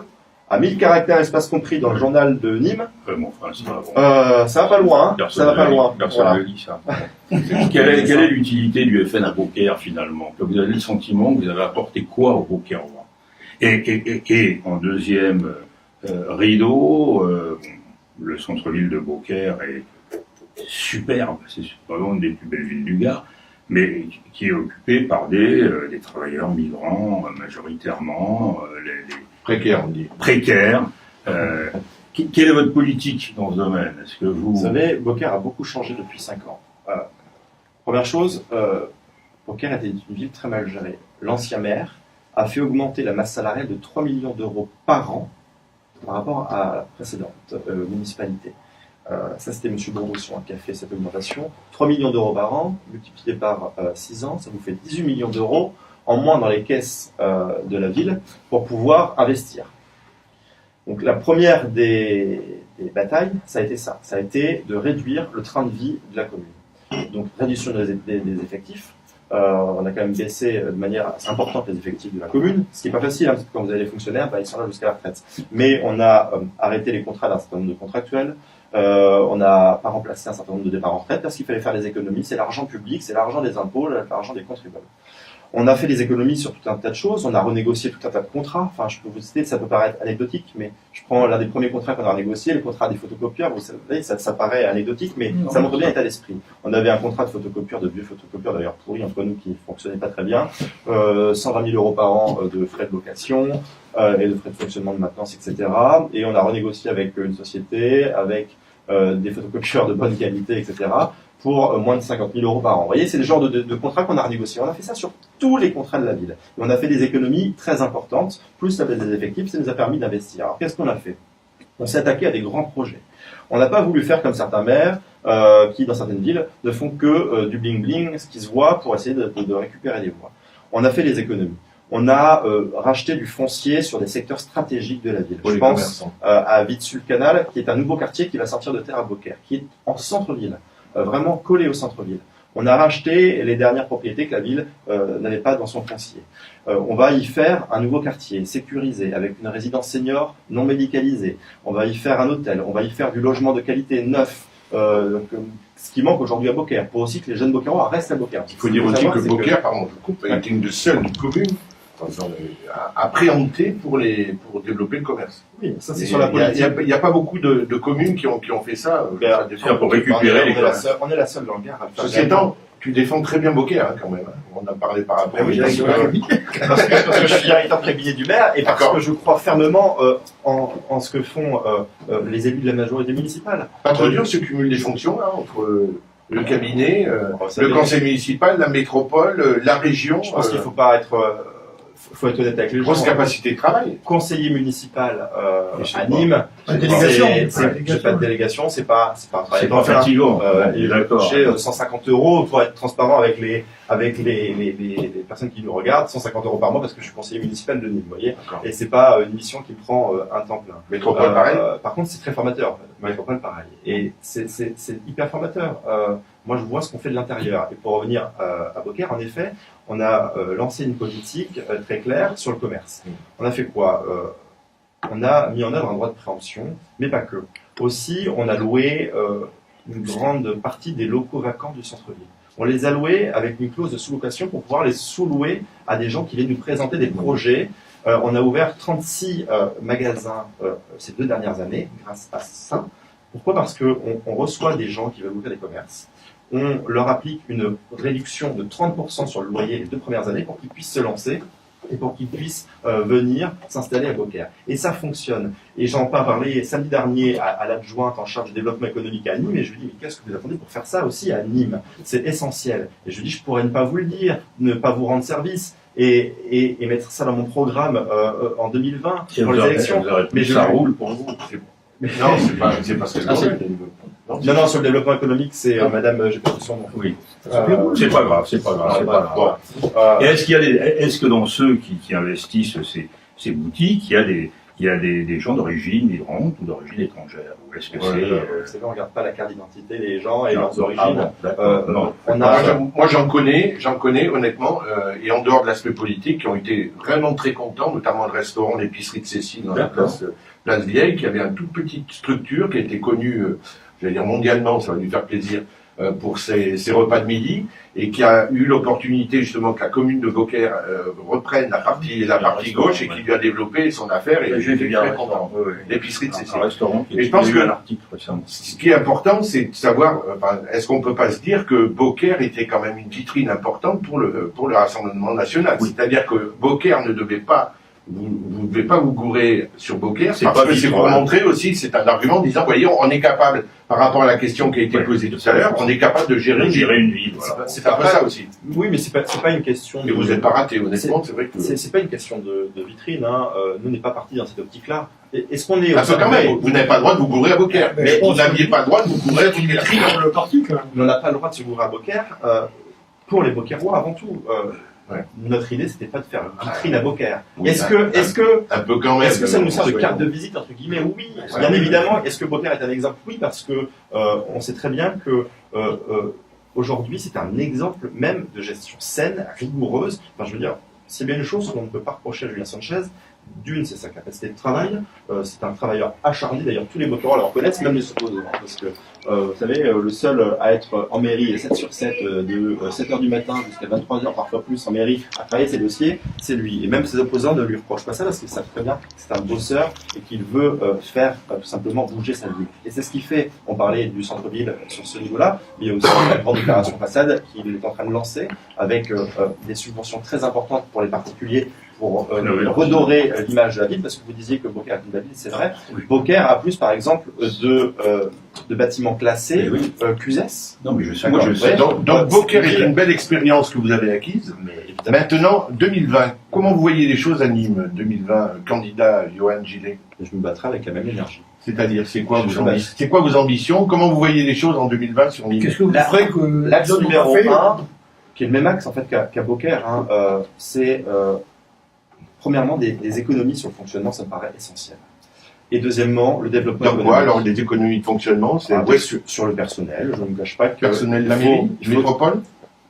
à 1000 caractères, espace compris dans le journal de Nîmes. mon frère, ça va Ça va pas loin, hein, ça va pas loin. Personne Voilà. ne dit ça. Quelle est l'utilité du FN à Beaucaire, finalement? Que vous avez le sentiment que vous avez apporté quoi au Beaucairois? Et en deuxième rideau, le centre-ville de Beaucaire est superbe, c'est vraiment une des plus belles villes du Gard, mais qui est occupée par des travailleurs migrants majoritairement, les Précaire, on dit. précaires. Quelle est votre politique dans ce domaine? Est-ce que Vous savez, Beaucaire a beaucoup changé depuis 5 ans. Première chose, Beaucaire était une ville très mal gérée. L'ancien maire a fait augmenter la masse salariale de 3 millions d'euros par an par rapport à la précédente municipalité. Ça, c'était M. Bourrousson qui a fait cette augmentation. 3 millions d'euros par an, multiplié par 6 ans, ça vous fait 18 millions d'euros en moins dans les caisses de la ville pour pouvoir investir. Donc la première des batailles, ça a été ça. Ça a été de réduire le train de vie de la commune. Donc réduction des effectifs. On a quand même baissé de manière assez importante les effectifs de la commune, ce qui n'est pas facile, parce que quand vous avez les fonctionnaires, ils sont là jusqu'à la retraite. Mais on a arrêté les contrats d'un certain nombre de contractuels, on n'a pas remplacé un certain nombre de départs en retraite, parce qu'il fallait faire des économies, c'est l'argent public, c'est l'argent des impôts, l'argent des contribuables. On a fait des économies sur tout un tas de choses, on a renégocié tout un tas de contrats. Enfin, je peux vous citer, ça peut paraître anecdotique, mais je prends l'un des premiers contrats qu'on a renégocié, le contrat des photocopieurs. Vous savez, ça paraît anecdotique, mais ça montre bien l'état d'esprit. On avait un contrat de photocopieur, de vieux photocopieurs d'ailleurs pourris entre nous qui ne fonctionnaient pas très bien, 120 000 € par an de frais de location et de frais de fonctionnement, de maintenance, etc. Et on a renégocié avec une société, avec des photocopieurs de bonne qualité, etc. pour moins de 50 000 € par an. Vous voyez, c'est le genre de contrat qu'on a renégocié. On a fait ça sur tous les contrats de la ville. Et on a fait des économies très importantes, plus la baisse des effectifs, ça nous a permis d'investir. Alors qu'est-ce qu'on a fait? On s'est attaqué à des grands projets. On n'a pas voulu faire comme certains maires qui, dans certaines villes, ne font que du bling-bling, ce qui se voit, pour essayer de récupérer des voix. On a fait des économies. On a racheté du foncier sur des secteurs stratégiques de la ville. Je pense à Vitzul-Canal, qui est un nouveau quartier qui va sortir de terre à Beaucaire, qui est en centre-ville, vraiment collé au centre-ville. On a racheté les dernières propriétés que la ville n'avait pas dans son foncier. On va y faire un nouveau quartier sécurisé, avec une résidence senior non médicalisée. On va y faire un hôtel, on va y faire du logement de qualité neuf, ce qui manque aujourd'hui à Beaucaire, pour aussi que les jeunes Beaucairois restent à Beaucaire. Il faut dire aussi que Beaucaire, pardon, je coupe, est une des seules communes à préempter pour développer le commerce. Oui, ça c'est sur la politique. Il n'y a pas beaucoup de communes qui ont fait ça. Pour récupérer les classes. On est la seule dans le Gard. Ceci étant, tu défends très bien Beaucaire hein, quand même. On en a parlé par rapport oui, parce que je suis directeur de cabinet du maire et parce que je crois fermement en ce que font les élus de la majorité municipale. Pas trop dur se cumulent des fonctions là, entre le cabinet, le conseil municipal, la métropole, la région. Je pense qu'il faut pas être... faut être honnête avec les gens. Grosse capacité de travail. Conseiller municipal à Nîmes, Une délégation. J'ai pas de délégation, c'est pas un travail. C'est pas fatigant. Il a touché 150 € pour être transparent avec les personnes qui nous regardent, 150 € par mois parce que je suis conseiller municipal de Nîmes, vous voyez. Et c'est pas une mission qui prend un temps plein. Métropole pareil. Par contre, c'est très formateur. Métropole pareil. Et c'est hyper formateur. Moi, je vois ce qu'on fait de l'intérieur. Et pour revenir à Beaucaire, en effet, on a lancé une politique très claire sur le commerce. On a fait quoi? On a mis en œuvre un droit de préemption, mais pas que. Aussi, on a loué une grande partie des locaux vacants du centre-ville. On les a loués avec une clause de sous-location pour pouvoir les sous-louer à des gens qui viennent nous présenter des projets. On a ouvert 36 magasins ces 2 dernières années grâce à ça. Pourquoi? Parce qu'on reçoit des gens qui veulent ouvrir des commerces. On leur applique une réduction de 30% sur le loyer les 2 premières années pour qu'ils puissent se lancer et pour qu'ils puissent venir s'installer à Beaucaire. Et ça fonctionne. Et j'en ai parlé samedi dernier à l'adjointe en charge du développement économique à Nîmes, et je lui dis, mais qu'est-ce que vous attendez pour faire ça aussi à Nîmes? C'est essentiel. Et je lui dis, je pourrais ne pas vous le dire, ne pas vous rendre service, et mettre ça dans mon programme en 2020 pour les élections. Mais ça roule pour vous. Non, c'est pas ce que Non, sur le développement économique, c'est madame, j'ai pas son nom. Oui. C'est pas grave, c'est pas grave. Et est-ce que dans ceux qui investissent ces boutiques, il y a des gens d'origine migrante ou d'origine étrangère? Ou est-ce que c'est on regarde pas la carte d'identité des gens et leurs origines. Moi, j'en connais honnêtement, et en dehors de l'aspect politique, qui ont été vraiment très contents, notamment le restaurant, l'épicerie de Cécile dans la place Vieille, qui avait une toute petite structure qui a été connue, j'allais dire mondialement, ça va lui faire plaisir, pour ses repas de midi, et qui a eu l'opportunité justement que la commune de Beaucaire reprenne la partie gauche et qui lui a développé son affaire, et j'étais très content. L'épicerie de Cécile. Et je pense que ce qui est important, c'est de savoir, est-ce qu'on peut pas se dire que Beaucaire était quand même une vitrine importante pour le Rassemblement national. C'est-à-dire que Beaucaire ne devait pas vous ne devez pas vous gourer sur Beaucaire, parce que c'est pour montrer aussi, c'est un argument disant, voyez, on est capable, par rapport à la question qui a été posée tout à l'heure, on est capable de gérer une ville. Voilà. C'est pas ça aussi. Oui, mais c'est pas une question. Et vous n'êtes pas raté, honnêtement, c'est vrai que. C'est pas une question de vitrine, hein. Nous, on n'est pas partis dans cette optique-là. Est-ce qu'on est. Quand même, vous n'avez pas le droit de vous gourer à Beaucaire. Mais vous n'aviez pas le droit de vous gourer à une vitrine dans le parti, quand même. On n'a pas le droit de se gourer à Beaucaire, pour les Beaucairois avant tout. Notre idée, c'était pas de faire une vitrine à Beaucaire. Est-ce que ça nous sert de carte de visite, entre guillemets? Oui, bien évidemment. Est-ce que Beaucaire est un exemple? Oui, parce que on sait très bien que aujourd'hui, c'est un exemple même de gestion saine, rigoureuse. Enfin, je veux dire, c'est bien une chose qu'on ne peut pas reprocher à Julien Sanchez, D'une, c'est sa capacité de travail. C'est un travailleur acharné. D'ailleurs, tous les Beaucairois le reconnaissent, même les opposants. Parce que, vous savez, le seul à être en mairie 7 sur 7, de 7h du matin jusqu'à 23h, parfois plus en mairie, à travailler ses dossiers, c'est lui. Et même ses opposants ne lui reprochent pas ça parce qu'ils savent très bien que c'est un bosseur et qu'il veut faire tout simplement bouger sa vie. Et c'est ce qu'il fait. On parlait du centre-ville sur ce niveau-là, mais il y a aussi la grande opération façade qu'il est en train de lancer avec des subventions très importantes pour les particuliers pour redorer l'image de la ville, parce que vous disiez que Beaucaire est une belle ville, c'est vrai. Oui. Beaucaire a plus, par exemple, de bâtiments classés, Oui. QSES. Non, mais je sais, D'accord. moi je sais. Donc Beaucaire est une belle expérience que vous avez acquise. Mais évidemment, Maintenant, 2020, comment vous voyez les choses à Nîmes 2020, candidat Johan Gillet? je me battrai avec la même énergie. C'est-à-dire, c'est quoi, Je c'est quoi vos ambitions? Comment vous voyez les choses en 2020 sur Nîmes? Qu'est-ce que vous La- ferez que L'axe les autres n'ont numéro pas fait 1, qui est le même axe en fait qu'à Beaucaire, c'est premièrement des économies sur le fonctionnement, ça me paraît essentiel. Et deuxièmement, le développement Donc quoi, alors des économies de fonctionnement, c'est sur le personnel, je ne me cache pas que personnel de la il faut- mairie, il faut- métropole?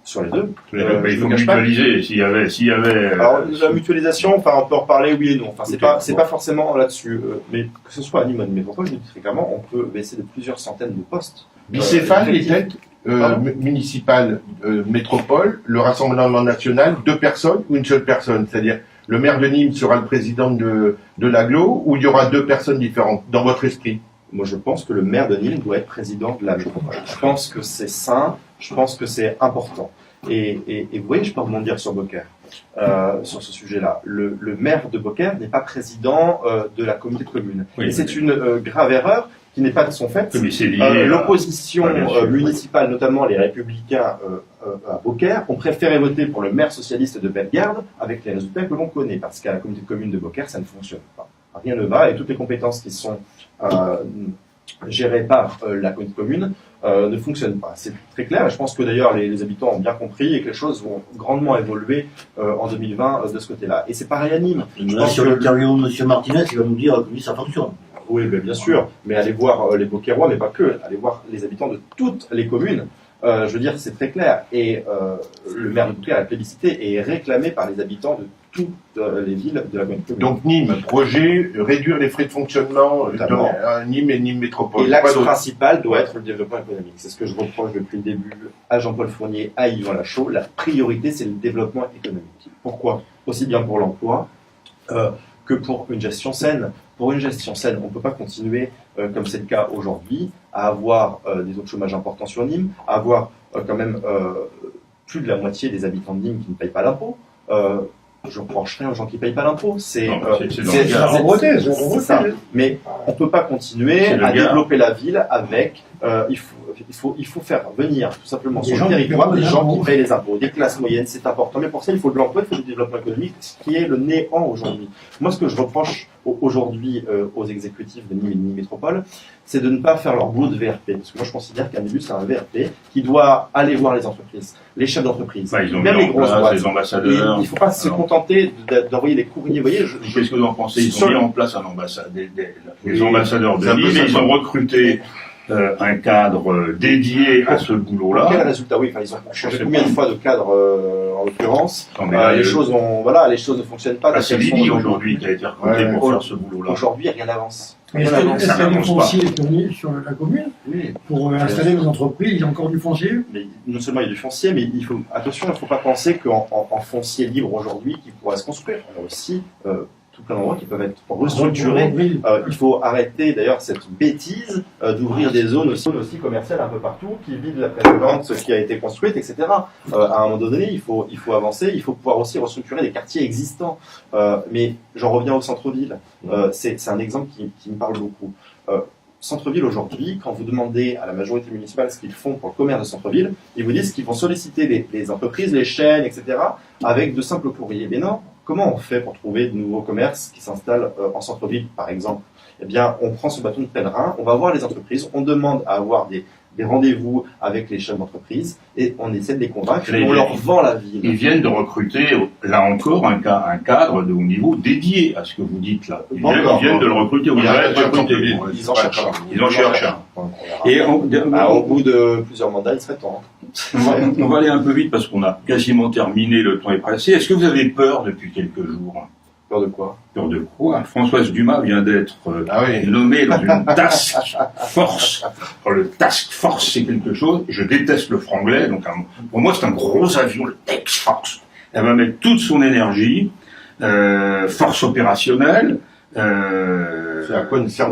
sur les deux. Mais il je faut me cache pas. mutualiser. S'il y avait. Alors, la mutualisation, enfin, on peut en reparler oui et non. Enfin, c'est Ok, pas forcément là-dessus. Mais que ce soit à Nîmes ou à Métropole, je dis très clairement, on peut baisser de plusieurs centaines de postes. Bicéphale, les effectivement. têtes Pardon municipales, métropole, le Rassemblement national, 2 personnes ou une seule personne? C'est-à-dire, le maire de Nîmes sera le président de l'agglo, ou il y aura 2 personnes différentes dans votre esprit? Moi, je pense que le maire de Nîmes doit être président de la métropole. Je pense que c'est sain, je pense que c'est important. Et vous voyez, je peux rebondir sur Beaucaire, sur ce sujet-là. Le maire de Beaucaire n'est pas président de la communauté de communes. Oui, et c'est une grave erreur qui n'est pas de son fait. Mais c'est lié. L'opposition bien sûr. municipale, notamment les Républicains à Beaucaire, ont préféré voter pour le maire socialiste de Bellegarde avec les résultats que l'on connaît, parce qu'à la communauté de communes de Beaucaire, ça ne fonctionne pas. Rien ne va et toutes les compétences qui sont gérées par la communauté de communes ne fonctionnent pas. C'est très clair et je pense que d'ailleurs les habitants ont bien compris et que les choses vont grandement évoluer en 2020 de ce côté-là. Et c'est pareil à Nîmes. Je pense Sur que- l'interview de M. Martinez, il va nous dire que oui, ça fonctionne. Oui, bien sûr, mais allez voir les Beaucairois, mais pas que, allez voir les habitants de toutes les communes. Je veux dire, c'est très clair. Et le maire de Beaucaire est plébiscité et est réclamé par les habitants de toutes les villes de la communauté. Donc Nîmes, projet, réduire les frais de fonctionnement Notamment. dans Nîmes et Nîmes métropole. Et l'axe Pas d'autre. principal doit être le développement économique. C'est ce que je reproche depuis le début à Jean-Paul Fournier, à Yvan Lachaud. La priorité, c'est le développement économique. Pourquoi? Aussi bien pour l'emploi que pour une gestion saine. Pour une gestion saine, on ne peut pas continuer, comme c'est le cas aujourd'hui, à avoir des taux de chômage importants sur Nîmes, à avoir quand même plus de la moitié des habitants de Nîmes qui ne payent pas l'impôt. Je reproche rien aux gens qui ne payent pas l'impôt. C'est Non, c'est dans c'est- le Gard. La pauvreté, c'est la c'est pauvreté. ça. Mais on ne peut pas continuer C'est le à Gard. développer la ville avec. Il faut faire venir tout simplement Des sur gens le qui territoire paient des les gens impôts. qui payent les impôts, des classes moyennes, c'est important. Mais pour ça, il faut de l'emploi, il faut du développement économique, ce qui est le néant aujourd'hui. Moi, ce que je reproche aujourd'hui aux exécutifs de Nîmes et de Nîmes Métropole, c'est de ne pas faire leur boulot de VRP. Parce que moi, je considère qu'un élu, c'est un VRP qui doit aller voir les entreprises, les chefs d'entreprise, Bah, ils ont même mis les en grosses place boîtes. les Et ambassadeurs. il ne faut pas se Alors, contenter d'envoyer des courriers. Vous voyez, Qu'est-ce que vous en pensez? Ils ont Sur- mis en place un ambassade, les Oui, ambassadeurs de c'est un peu Nîmes, ça, et ils ont recruté un cadre dédié à ce quel boulot-là. résultat? Oui, enfin, ils ont changé combien de fois de cadre en l'occurrence. Non, mais là, Les choses ne fonctionnent pas. Ah, c'est telles qu'elles Lily sont aujourd'hui qui a été recruté Ouais, pour ouais. faire ce boulot-là. Aujourd'hui, rien n'avance. Mais est-ce Rien qu'il n'avance. y a du n'avance pas. foncier sur la commune Oui. pour installer nos entreprises? Il y a encore du foncier? Mais non seulement il y a du foncier, mais attention, il ne faut pas penser qu'en foncier libre aujourd'hui, qui pourrait se construire. Il y a aussi tout plein d'endroits qui peuvent être restructurés. Oui. Il faut arrêter d'ailleurs cette bêtise d'ouvrir des zones aussi commerciales un peu partout qui vident la précédente qui a été construite, etc. À un moment donné, il faut avancer, il faut pouvoir aussi restructurer des quartiers existants. Mais j'en reviens au centre-ville. C'est un exemple qui me parle beaucoup. Centre-ville aujourd'hui, quand vous demandez à la majorité municipale ce qu'ils font pour le commerce de centre-ville, ils vous disent qu'ils vont solliciter les entreprises, les chaînes, etc. avec de simples courriers. Mais non, comment on fait pour trouver de nouveaux commerces qui s'installent en centre-ville, par exemple? Eh bien, on prend son bâton de pèlerin, on va voir les entreprises, on demande à avoir des rendez-vous avec les chefs d'entreprise et on essaie de les convaincre et on leur vend la ville. Ils viennent de recruter, là encore, un cadre de haut niveau dédié à ce que vous dites là. Ils viennent de le recruter. Ils viennent de le recruter. Ils en cherchent un. Ils en cherchent un. Et Au bout de plusieurs mandats, il serait temps. on va aller un peu vite parce qu'on a quasiment terminé, le temps est passé. Est-ce que vous avez peur depuis quelques jours? Peur de quoi? Peur de quoi? Françoise Dumas vient d'être Ah oui. nommée dans une task force. Alors, le task force, c'est quelque chose. Je déteste le franglais, donc pour moi, c'est un gros avion, le task force. Elle va mettre toute son énergie, force opérationnelle, C'est à quoi ne sert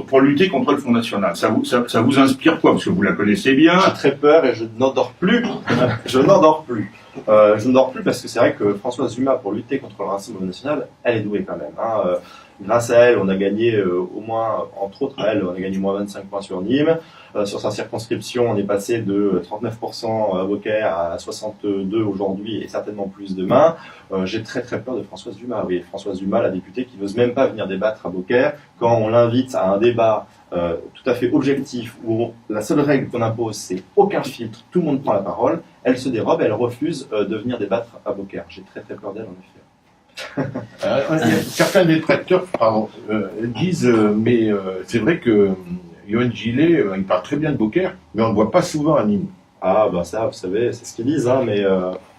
pour lutter contre le Front National. Ça vous inspire quoi? Parce que vous la connaissez bien. J'ai très peur et je n'endors plus. Je n'endors plus. Je n'endors plus parce que c'est vrai que Françoise Dumas, pour lutter contre le racisme national, elle est douée quand même. Grâce à elle, on a gagné au moins, entre autres à elle, on a gagné moins 25 points sur Nîmes. Sur sa circonscription, on est passé de 39% à Beaucaire à 62 aujourd'hui et certainement plus demain. J'ai très très peur de Françoise Dumas. Oui, Françoise Dumas, la députée qui n'ose même pas venir débattre à Beaucaire, quand on l'invite à un débat tout à fait objectif où la seule règle qu'on impose c'est aucun filtre, tout le monde prend la parole, elle se dérobe, elle refuse de venir débattre à Beaucaire. J'ai très très peur d'elle en effet. Certains détracteurs disent, mais c'est vrai que Yoann Gillet, il parle très bien de Beaucaire, mais on ne le voit pas souvent à Nîmes. Ah, bah ça, vous savez, c'est ce qu'ils disent, mais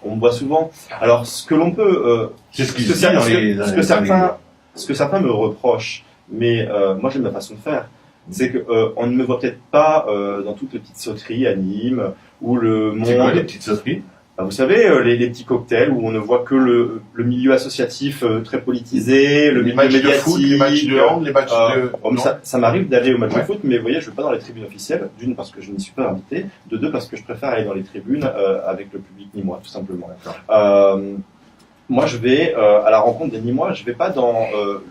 on me voit souvent. Alors, ce que l'on peut... C'est ce qu'ils disent dans les ce que certains me reprochent, mais moi j'aime ma façon de faire, c'est qu'on ne me voit peut-être pas dans toutes les petites sauteries à Nîmes, ou le monde... C'est quoi les petites sauteries? Vous savez, les petits cocktails où on ne voit que le milieu associatif très politisé, le Les milieu matchs de médiatique. foot, les matchs de hand, les matchs de... Bon, ça m'arrive d'aller au match Ouais. de foot, mais vous voyez, je ne vais pas dans les tribunes officielles. D'une, parce que je n'y suis pas invité. De deux, parce que je préfère aller dans les tribunes avec le public nîmois, tout simplement. Moi, je vais à la rencontre des Nîmois. Je ne vais pas dans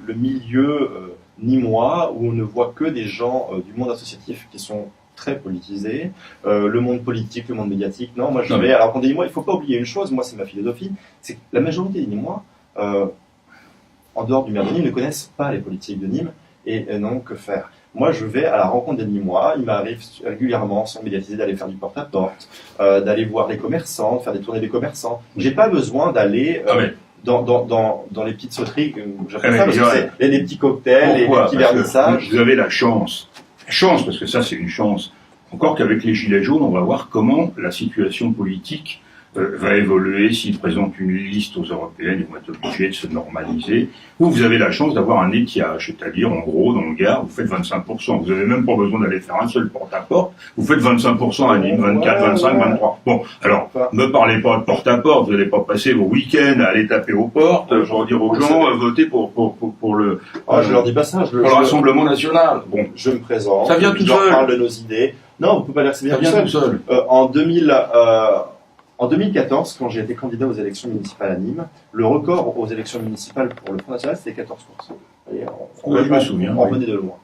le milieu nîmois où on ne voit que des gens du monde associatif qui sont très politisés, le monde politique, le monde médiatique. Non, moi je vais à la rencontre des Nîmois. Il ne faut pas oublier une chose, moi c'est ma philosophie, c'est que la majorité des Nîmois, en dehors du maire de Nîmes, ne connaissent pas les politiques de Nîmes et n'ont que faire. Moi je vais à la rencontre des Nîmois, il m'arrive régulièrement, sans médiatiser, d'aller faire du porte-à-porte, d'aller voir les commerçants, de faire des tournées des commerçants. J'ai pas besoin d'aller... Dans les petites sauteries, j'appelle ça parce que c'est les petits cocktails, les petits vernissages. Vous avez la chance, parce que ça c'est une chance, encore qu'avec les Gilets jaunes, on va voir comment la situation politique va évoluer s'ils présentent une liste aux européennes, ils vont être obligés de se normaliser. Vous avez la chance d'avoir un étiage, c'est-à-dire en gros dans le Gard, vous faites 25%. Vous n'avez même pas besoin d'aller faire un seul porte-à-porte, vous faites 25% à Nîmes, 24, 25, 23. Bon, alors, ne parlez pas de porte-à-porte, vous n'allez pas passer vos week-ends à aller taper aux portes, pour dire aux gens, votez pour le... je leur dis pas ça, pour le Rassemblement National. Bon, je me présente, ça vient tout je leur seul. parle de nos idées. Non, vous pouvez pas dire que c'est bien Ça vient tout seul. En 2014, quand j'ai été candidat aux élections municipales à Nîmes, le record aux élections municipales pour le Front National, c'était 14%. On je me souviens. On revenait de loin.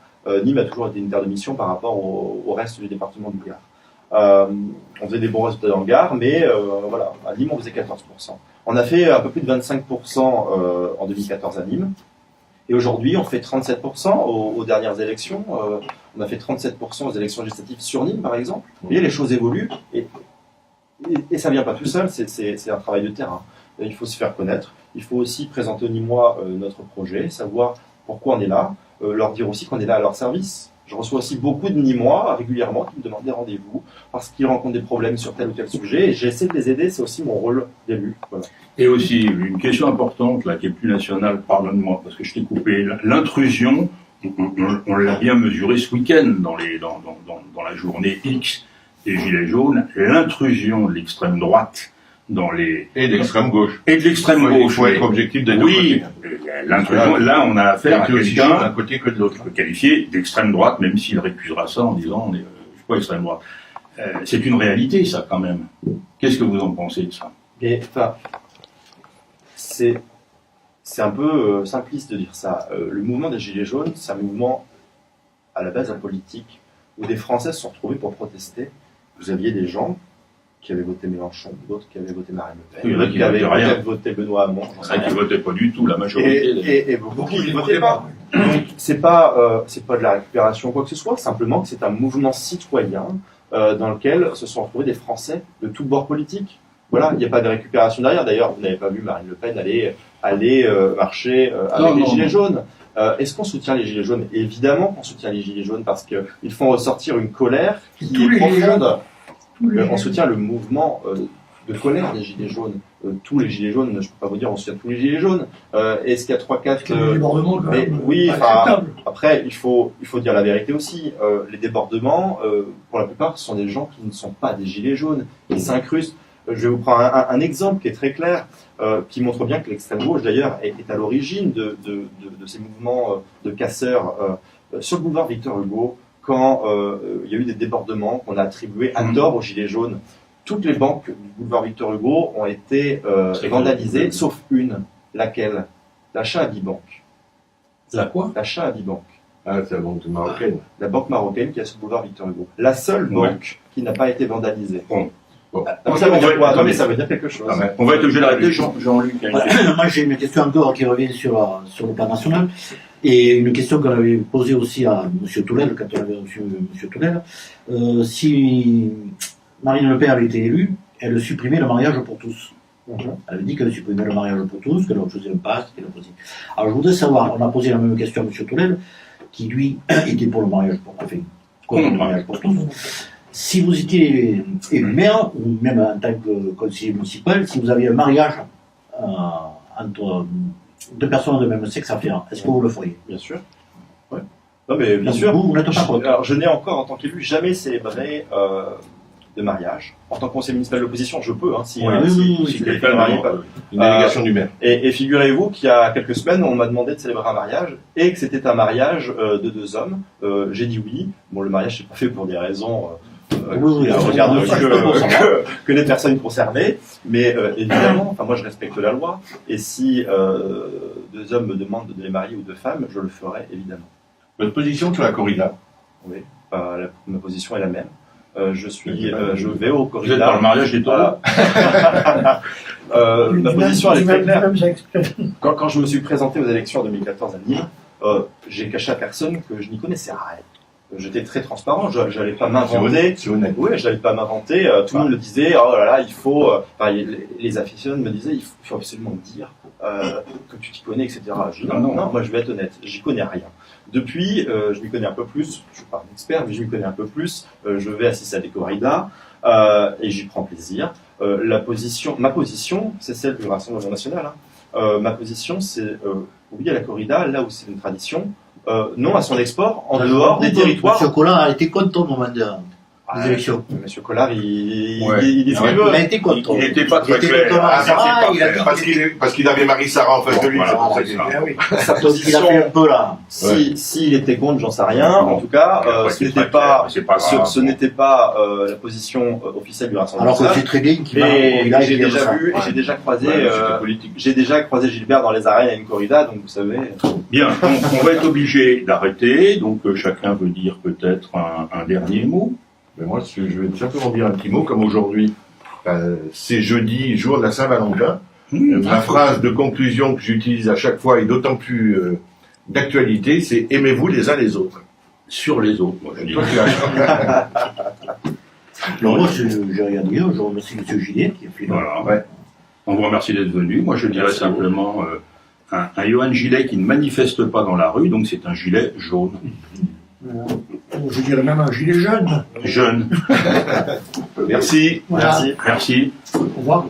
Nîmes a toujours été une terre de mission par rapport au reste du département du Gard. On faisait des bons résultats dans le Gard, mais voilà, à Nîmes, on faisait 14%. On a fait un peu plus de 25% en 2014 à Nîmes. Et aujourd'hui, on fait 37% aux dernières élections. On a fait 37% aux élections législatives sur Nîmes, par exemple. Vous voyez, les choses évoluent. Et ça vient pas tout seul, c'est un travail de terrain. Il faut se faire connaître. Il faut aussi présenter aux Nîmois notre projet, savoir pourquoi on est là, leur dire aussi qu'on est là à leur service. Je reçois aussi beaucoup de Nîmois régulièrement qui me demandent des rendez-vous parce qu'ils rencontrent des problèmes sur tel ou tel sujet et j'essaie de les aider, c'est aussi mon rôle d'élu. Voilà. Et aussi, une question importante, là, qui est plus nationale, pardonne-moi, parce que je t'ai coupé, l'intrusion, on l'a bien mesuré ce week-end dans la journée X des Gilets jaunes, l'intrusion de l'extrême droite dans les... Et d'extrême gauche. Et de l'extrême gauche. Il faut être objectif des deux oui, côtés. L'intrusion, là, on a affaire à quelqu'un d'un côté que de l'autre. qualifié d'extrême droite, même s'il récusera ça en disant, je suis pas extrême droite. C'est une réalité, ça, quand même. Qu'est-ce que vous en pensez de ça? Et enfin, c'est un peu simpliste de dire ça. Le mouvement des Gilets jaunes, c'est un mouvement à la base apolitique, où des Français se sont retrouvés pour protester. Vous aviez des gens qui avaient voté Mélenchon, d'autres qui avaient voté Marine Le Pen, d'autres qui avaient peut-être voté Benoît Hamon. C'est vrai qu'ils ne votaient pas du tout, la majorité. Et beaucoup qui ne votaient pas. Donc, c'est pas de la récupération ou quoi que ce soit, simplement que c'est un mouvement citoyen dans lequel se sont retrouvés des Français de tous bords politiques. Voilà, il n'y a pas de récupération derrière. D'ailleurs, vous n'avez pas vu Marine Le Pen aller marcher avec les Gilets jaunes. Est-ce qu'on soutient les Gilets jaunes? Évidemment qu'on soutient les Gilets jaunes parce qu'ils font ressortir une colère qui est profonde. On soutient le mouvement de colère des gilets jaunes. Tous les gilets jaunes, je peux pas vous dire on soutient tous les gilets jaunes. Est-ce qu'il y a 3-4 Il y a des débordements quand mais même oui, acceptables. après il faut dire la vérité aussi. Les débordements, pour la plupart, ce sont des gens qui ne sont pas des gilets jaunes, ils s'incrustent. Je vais vous prendre un exemple qui est très clair, qui montre bien que l'extrême gauche d'ailleurs est à l'origine de ces mouvements de casseurs sur le boulevard Victor Hugo. Quand il y a eu des débordements qu'on a attribués à tort aux gilets jaunes, toutes les banques du boulevard Victor Hugo ont été vandalisées, sauf une. Laquelle? La Shahadi Bank. La quoi? La Shahadi Bank. Ah, c'est la banque marocaine. La banque marocaine qui est sur le boulevard Victor Hugo. La seule banque qui n'a pas été vandalisée. Bon. Donc ça veut dire quoi? Non, mais ça veut dire quelque chose. Ah, mais on va être obligé d'arrêter, Jean-Luc. Moi, j'ai une question encore qui revient sur le plan national, et une question qu'on avait posée aussi à M. Toulel, quand on avait reçu M. Toulel. Si Marine Le Pen avait été élue, elle supprimait le mariage pour tous. Elle avait dit qu'elle supprimait le mariage pour tous, qu'elle faisait un pass, qu'elle faisait. Alors je voudrais savoir, on a posé la même question à M. Toulel, qui lui était pour le mariage pour tous, contre le mariage pour tous. Si vous étiez élu maire, ou même en tant que conseiller municipal, si vous aviez un mariage entre deux personnes de même sexe à faire, est-ce que vous le feriez? Bien sûr. Ouais. Non, mais bien Donc, sûr. vous n'êtes pas contre. Alors, je n'ai encore, en tant qu'élu, jamais célébré de mariage. En tant que conseiller municipal de l'opposition, je peux, hein, si quelqu'un ne marie pas. Une délégation du maire. Et figurez-vous qu'il y a quelques semaines, on m'a demandé de célébrer un mariage, et que c'était un mariage de deux hommes. J'ai dit oui. Bon, le mariage, c'est pas fait pour des raisons Oui, qui regardent que les personnes concernées, mais évidemment, enfin moi je respecte la loi, et si deux hommes me demandent de les marier ou deux femmes, je le ferai évidemment. Votre position sur la corrida? Oui, ma position est la même. Je vais au Vous êtes dans le corrida. mariage des taureaux? Ma position elle est très claire. Même sexe. Quand je me suis présenté aux élections en 2014 à Nîmes, j'ai caché à personne que je n'y connaissais rien. J'étais très transparent, je n'allais pas m'inventer. C'est honnête. Oui, je n'allais pas m'inventer. Tout le monde me disait, oh là là, il faut. Les aficionados me disaient, il faut absolument dire que tu t'y connais, etc. Je dis non, moi je vais être honnête, j'y connais rien. Depuis, je m'y connais un peu plus. Je suis pas un expert, mais je m'y connais un peu plus. Je vais assister à des corridas et j'y prends plaisir. Ma position, c'est celle du Rassemblement national. Ma position, c'est oui à la corrida, là où c'est une tradition. Non à son export en dehors des territoires. M. Collin a été contre au moment des élections. Monsieur Collard, il Ouais. dit ce qu'il Il veut. a été contre. Il n'était pas très était clair. contre Ah, Sarah, merci, il a dit parce qu'il avait Marie-Sarah en face de lui. Voilà, c'est pour ça c'est qu'il- ça. Ah oui. Sa Donc il a position, fait un peu là. s'il était contre, j'en sais rien. En tout cas, ce n'était pas la position officielle du Rassemblement Alors que national. c'est très bien qu'il va. Et il a j'ai été déjà ça. vu, j'ai déjà croisé, Ouais, c'était politique. j'ai déjà croisé Gilbert dans les arènes à une corrida, donc vous savez. Bien, donc on va être obligé d'arrêter. Donc chacun veut dire peut-être un dernier mot. Mais moi, je vais simplement dire un petit mot, comme aujourd'hui, c'est jeudi, jour de la Saint-Valentin. Ma phrase de conclusion que j'utilise à chaque fois, et d'autant plus d'actualité, c'est « Aimez-vous les uns les autres Sur les autres, moi je ». dis. Toi, tu as... Alors moi, j'ai rien dit. Je remercie M. Gillet qui a fait. Voilà. Ouais. On vous remercie d'être venu. Moi je dirais Merci à vous. simplement un Johan Gillet qui ne manifeste pas dans la rue, donc c'est un gilet jaune. Je dirais même un gilet jaune. Jeune. Merci. Voilà. Merci. Merci. Au revoir.